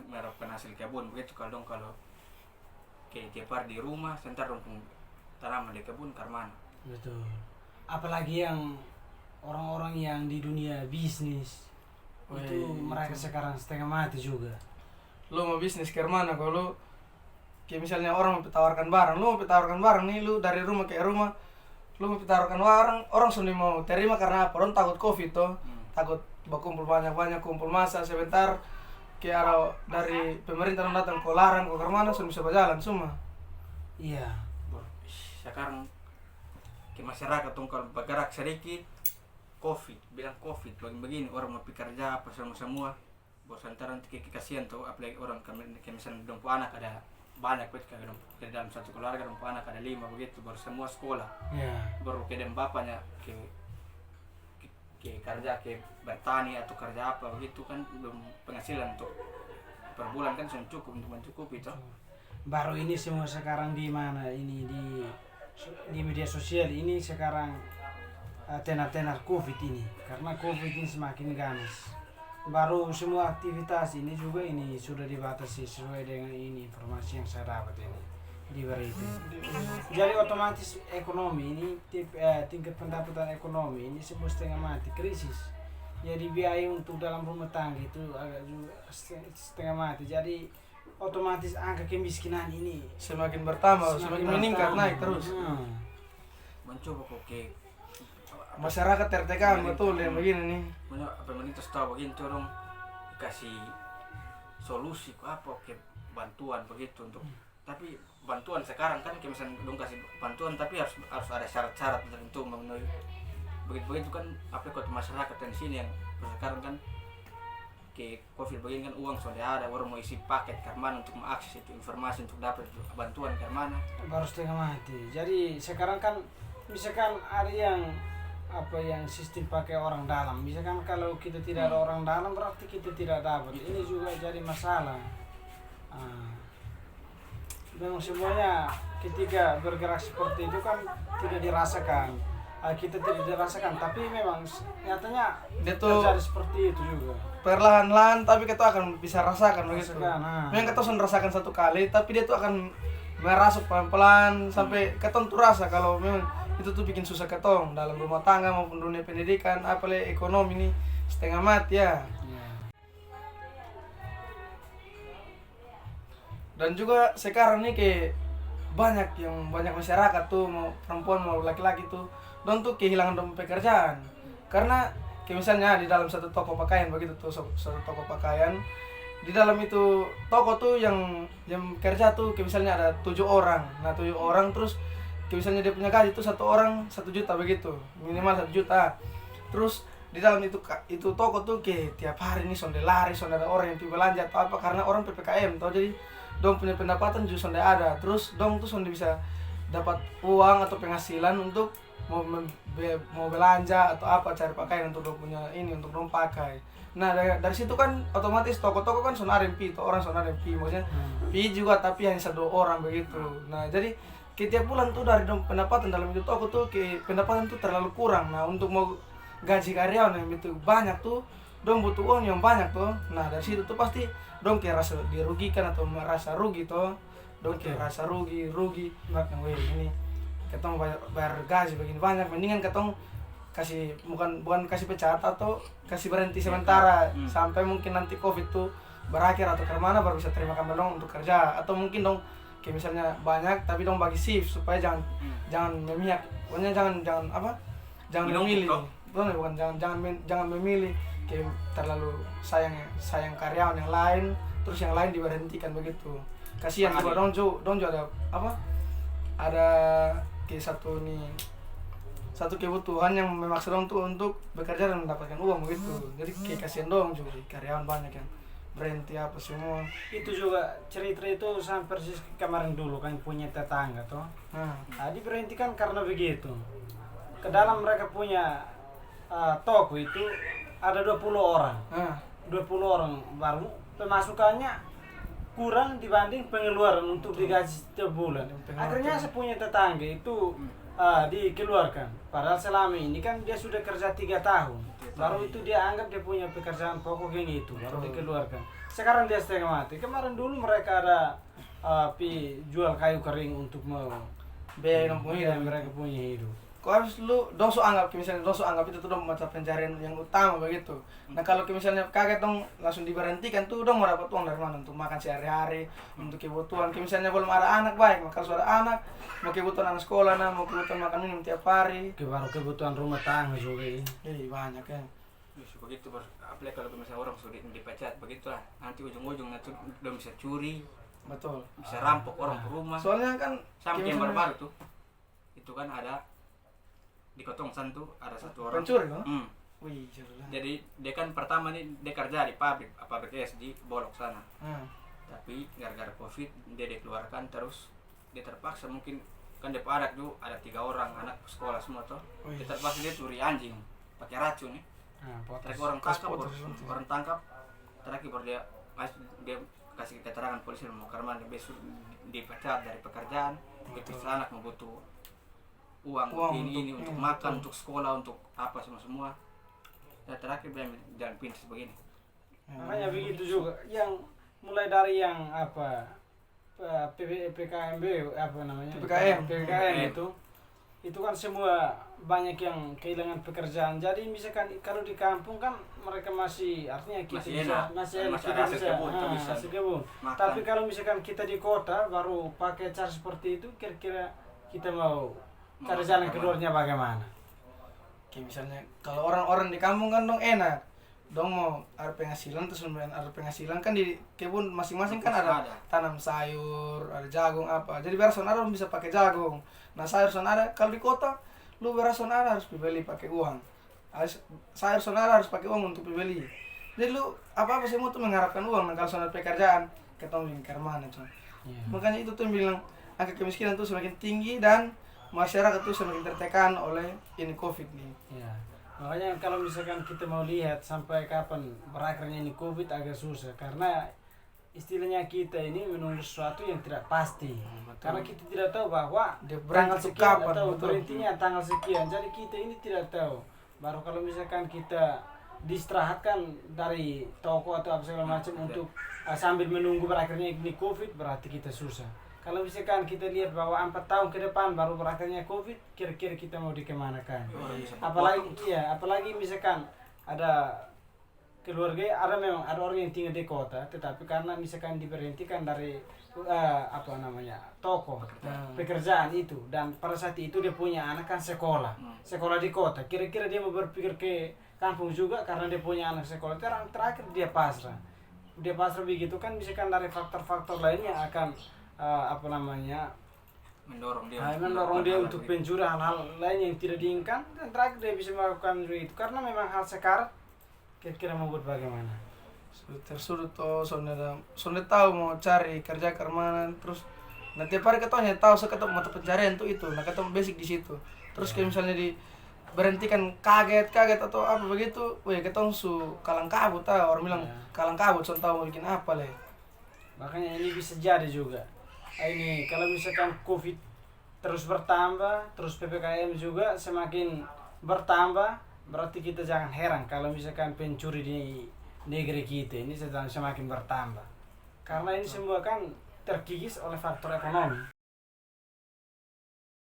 mengharapkan hasil kebun begitu. Kalau kepar di rumah sebentar dong tanaman di kebun karmana. Betul. Apalagi yang orang-orang yang di dunia bisnis itu mereka sekarang setengah mati juga. Lu mau bisnis ke mana? Kalau lu kayak misalnya orang mau tawarkan barang, lu mau tawarkan barang nih, lu dari rumah ke rumah, lu mau tawarkan barang, orang sudah mau terima karena apa? Orang takut covid tuh, takut berkumpul banyak-banyak, kumpul massa sebentar, kayak ada dari pemerintah datang ke larang ke mana sudah bisa berjalan semua. Iya. Sekarang ke masyarakat tuh kalau bergerak sedikit covid, bilang covid begini orang mau kerja apa semua bos antara nanti kasihan tuh, apalagi orang misalnya dong anak ada banyak kayak dalam satu keluarga dong anak ada 5 begitu, baru semua sekolah, baru ke dan bapaknya ke kerja ke bertani atau kerja apa begitu kan belum penghasilan untuk per bulan kan sudah cukup untuk mencukupi itu. Baru ini semua sekarang di mana ini di media sosial ini sekarang tenar-tenar covid ini, karena covid ini semakin ganas. Baru semua aktivitas ini juga ini sudah dibatasi sesuai dengan ini informasi yang saya dapat ini di berita. Jadi otomatis ekonomi ini tingkat pendapatan ekonomi ini semua setengah mati, krisis. Jadi biaya untuk dalam rumah tangga itu agak juga setengah mati. Jadi otomatis angka kemiskinan ini semakin bertambah, semakin meningkat, naik terus. Mencoba kok Masyarakat tertekan betul yang begini nih. Pemerintah tahu begini dong kasih solusi apa ke bantuan begitu untuk tapi bantuan sekarang kan kayak misalnya dong kasih bantuan tapi harus ada syarat-syarat tertentu memenuhi begitu kan apa ke masyarakat di sini yang sekarang kan ke covid begini kan uang sudah ada, orang mau isi paket ke mana untuk mengakses itu informasi untuk dapat bantuan ke mana baru setengah mati. Jadi sekarang kan misalkan ada yang sistem pakai orang dalam, misalkan kalau kita tidak ada orang dalam berarti kita tidak dapat. Ini juga jadi masalah. Memang semuanya ketika bergerak seperti itu kan tidak dirasakan, kita tidak dirasakan, tapi memang nyatanya dia tuh terjadi seperti itu juga. Perlahan-lahan tapi kita akan bisa rasakan begitu. Memang kita sudah rasakan satu kali, tapi dia tuh akan merasuk pelan-pelan sampai ketong tuh rasa kalau memang itu tuh bikin susah ketong dalam rumah tangga maupun dunia pendidikan, apalagi ekonomi nih setengah mati ya. Dan juga sekarang nih kayak banyak masyarakat tuh mau perempuan mau laki-laki tuh don tuh kehilangan pekerjaan karena kayak misalnya di dalam satu toko pakaian begitu tuh, satu toko pakaian di dalam itu toko tuh yang kerja tuh kayak misalnya ada 7 orang. Nah 7 orang terus kayak misalnya dia punya gaji tuh 1 orang 1 juta begitu, minimal 1 juta. Terus di dalam itu toko tuh kayak tiap hari nih sonde lari, sonde ada orang yang pergi belanja atau apa karena orang PPKM tau, jadi dong punya pendapatan juga sonde ada. Terus dong tuh sonde bisa dapat uang atau penghasilan untuk mau belanja atau apa, cari pakaian untuk dong punya ini untuk dong pakai. Nah dari situ kan otomatis toko-toko kan sonde ada yang pi, orang sonde ada yang pi, maksudnya pi juga tapi hanya 1 orang begitu. Nah jadi setiap bulan tuh dari dong pendapatan dalam itu toko tuh pendapatan tuh terlalu kurang. Nah untuk mau gaji karyawan yang begitu banyak tuh dong butuh uang yang banyak tuh. Nah dari situ tuh pasti dong kayak rasa dirugikan atau merasa rugi tuh, dong kayak rasa rugi nah ini ketong bayar gaji begini banyak, mendingan ketong kasih bukan kasih pecat atau kasih berhenti sementara sampai mungkin nanti covid tuh berakhir atau kemana baru bisa terima kembali dong untuk kerja. Atau mungkin dong kayak misalnya banyak tapi dong bagi shift supaya jangan memihak, pokoknya jangan memilih, bukan jangan memilih kayak terlalu sayang karyawan yang lain terus yang lain diberhentikan begitu. Kasihan juga dong juga ada kayak satu kebutuhan yang memaksa dong tuh untuk bekerja dan mendapatkan uang begitu. Jadi kayak kasihan dong juga karyawan banyak yang berhenti apa semua. Itu juga cerita itu sama persis kemarin dulu kan punya tetangga tuh. Diberhentikan karena begitu. Ke dalam mereka punya toko itu ada 20 orang. 20 orang baru pemasukannya kurang dibanding pengeluaran untuk digaji setiap bulan. Akhirnya saya punya tetangga itu dikeluarkan. Padahal selama ini kan dia sudah kerja 3 tahun. Baru itu dia anggap dia punya pekerjaan pokok yang itu, baru dikeluarkan. sekarang dia setengah mati. Kemarin dulu mereka ada pi jual kayu kering untuk biaya yang punya mereka punya hidup. kau harus dong so anggap misalnya dong so anggap itu tuh dong mata pencarian yang utama begitu. Nah kalau misalnya kaget dong langsung diberhentikan tuh dong mau dapat uang dari mana untuk makan sehari-hari, untuk kebutuhan. Misalnya belum ada anak baik, maka kalau ada anak mau kebutuhan anak sekolah, mau kebutuhan makan minum tiap hari. Baru kebutuhan rumah tangga juga ini. Banyak ya. Begitu apalagi kalau misalnya orang sudah dipecat begitulah, nanti ujung-ujung nanti udah bisa curi, Betul. bisa rampok orang ke rumah. Soalnya kan Sampai yang baru-baru tuh itu kan ada di Kotongsan tuh ada satu orang pencuri kan? Wih, jadi dia kan pertama nih dia kerja di pabrik es di Bolok sana. Tapi gara-gara covid dia dikeluarkan, terus dia terpaksa mungkin kan dia anak tuh ada 3 orang anak sekolah semua tuh. Dia terpaksa dia curi anjing pakai racun nih. Terakhir orang tangkap terakhir baru dia kasih keterangan polisi mau karena dia besok dipecat dari pekerjaan. Itu anak mau butuh uang ini untuk makan, untuk sekolah, untuk apa semua. Dan terakhir dia jalan pintas begini. Makanya begitu juga yang mulai dari yang apa PKMB apa namanya PKM itu kan semua banyak yang kehilangan pekerjaan. Jadi misalkan kalau di kampung kan mereka masih artinya kita masih kebun. Tapi kalau misalkan kita di kota baru pakai cara seperti itu, kira-kira kita mau cari jalan keluarnya bagaimana? Kayak misalnya kalau orang-orang di kampung kan dong enak, dong mau ada penghasilan, terus ada penghasilan kan di kebun masing-masing kan ada tanam sayur, ada jagung apa. Jadi beras sonara bisa pakai jagung. Nah sayur sonara kalau di kota lu beras sonara harus dibeli pakai uang. Sayur sonara harus pakai uang untuk dibeli. Jadi lu apa semua tuh mengharapkan uang. Nah kalau sonara pekerjaan ketemu lingkar mana cuman. Makanya itu tuh yang bilang angka kemiskinan tuh semakin tinggi dan masyarakat tuh semakin tertekan oleh ini COVID nih. Ya. Makanya kalau misalkan kita mau lihat sampai kapan berakhirnya ini COVID agak susah karena istilahnya kita ini menunggu sesuatu yang tidak pasti. Karena kita tidak tahu bahwa tanggal sekian atau berhentinya tanggal sekian. Jadi kita ini tidak tahu. Baru kalau misalkan kita diistirahatkan dari toko atau apa segala macam untuk sambil menunggu berakhirnya ini COVID, berarti kita susah. Kalau misalkan kita lihat bahwa 4 tahun ke depan baru berakhirnya COVID, kira-kira kita mau dikemanakan? Apalagi misalkan ada keluarga, memang ada orang yang tinggal di kota, tetapi karena misalkan diberhentikan dari toko pekerjaan itu, dan pada saat itu dia punya anak kan sekolah di kota, kira-kira dia mau berpikir ke kampung juga karena dia punya anak sekolah. Terakhir dia pasrah begitu kan, misalkan dari faktor-faktor lainnya akan mendorong dia untuk pencuri hal-hal lain yang tidak diinginkan, dan terakhir dia bisa melakukan itu karena memang hal sekarang kira-kira mau buat bagaimana. Tersudut sonde tahu mau cari kerja ke mana, terus nanti tiap hari ketanya tahu ketemu mata pencarian tuh itu, nah ketemu basic di situ. Terus kayak misalnya berhentikan kaget atau apa begitu, ketemu kalang kabut orang bilang kalang kabut, so tahu mau bikin apa lah. Makanya ini bisa jadi juga. Ini kalau misalkan COVID terus bertambah, terus PPKM juga semakin bertambah, berarti kita jangan heran kalau misalkan pencuri di negeri kita ini sedang semakin bertambah. Karena ini semua kan terkikis oleh faktor ekonomi.